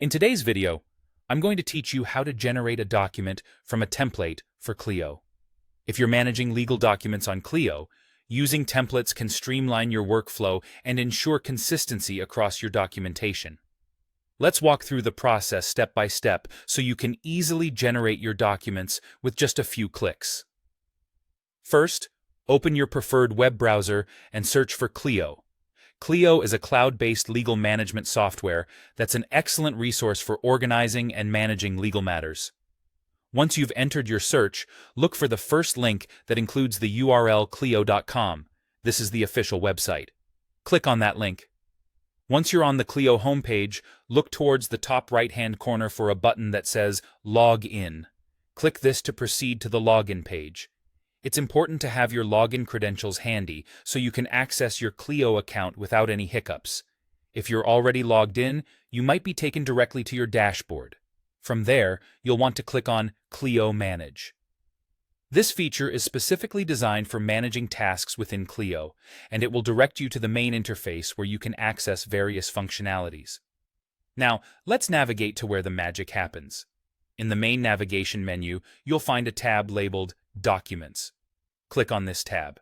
In today's video, I'm going to teach you how to generate a document from a template for Clio. If you're managing legal documents on Clio, using templates can streamline your workflow and ensure consistency across your documentation. Let's walk through the process step by step so you can easily generate your documents with just a few clicks. First, open your preferred web browser and search for Clio. Clio is a cloud-based legal management software that's an excellent resource for organizing and managing legal matters. Once you've entered your search, look for the first link that includes the URL clio.com. This is the official website. Click on that link. Once you're on the Clio homepage, look towards the top right-hand corner for a button that says Log In. Click this to proceed to the login page. It's important to have your login credentials handy so you can access your Clio account without any hiccups. If you're already logged in, you might be taken directly to your dashboard. From there, you'll want to click on Clio Manage. This feature is specifically designed for managing tasks within Clio, and it will direct you to the main interface where you can access various functionalities. Now, let's navigate to where the magic happens. In the main navigation menu, you'll find a tab labeled Documents. Click on this tab.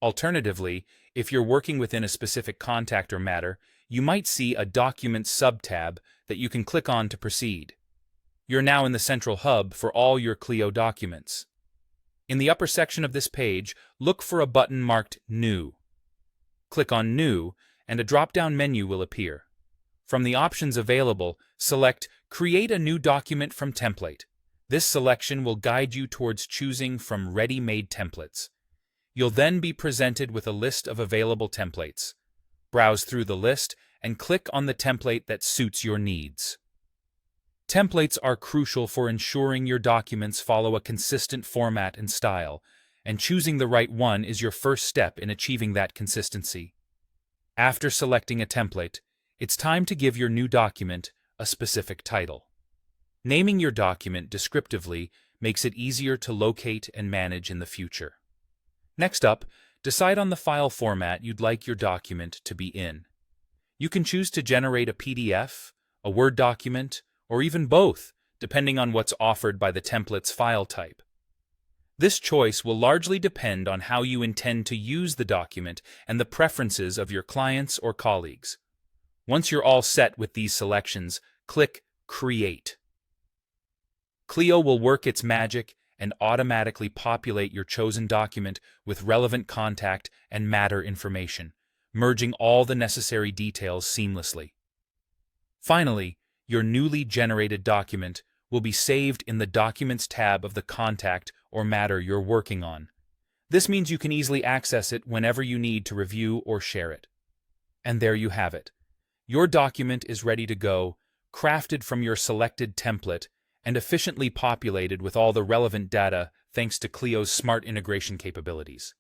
Alternatively, if you're working within a specific contact or matter, you might see a Documents sub-tab that you can click on to proceed. You're now in the central hub for all your Clio documents. In the upper section of this page, look for a button marked New. Click on New, and a drop-down menu will appear. From the options available, select Create a new document from template. This selection will guide you towards choosing from ready-made templates. You'll then be presented with a list of available templates. Browse through the list and click on the template that suits your needs. Templates are crucial for ensuring your documents follow a consistent format and style, and choosing the right one is your first step in achieving that consistency. After selecting a template, it's time to give your new document a specific title. Naming your document descriptively makes it easier to locate and manage in the future. Next up, decide on the file format you'd like your document to be in. You can choose to generate a PDF, a Word document, or even both, depending on what's offered by the template's file type. This choice will largely depend on how you intend to use the document and the preferences of your clients or colleagues. Once you're all set with these selections, click Create. Clio will work its magic and automatically populate your chosen document with relevant contact and matter information, merging all the necessary details seamlessly. Finally, your newly generated document will be saved in the Documents tab of the contact or matter you're working on. This means you can easily access it whenever you need to review or share it. And there you have it. Your document is ready to go, crafted from your selected template, and efficiently populated with all the relevant data thanks to Clio's smart integration capabilities.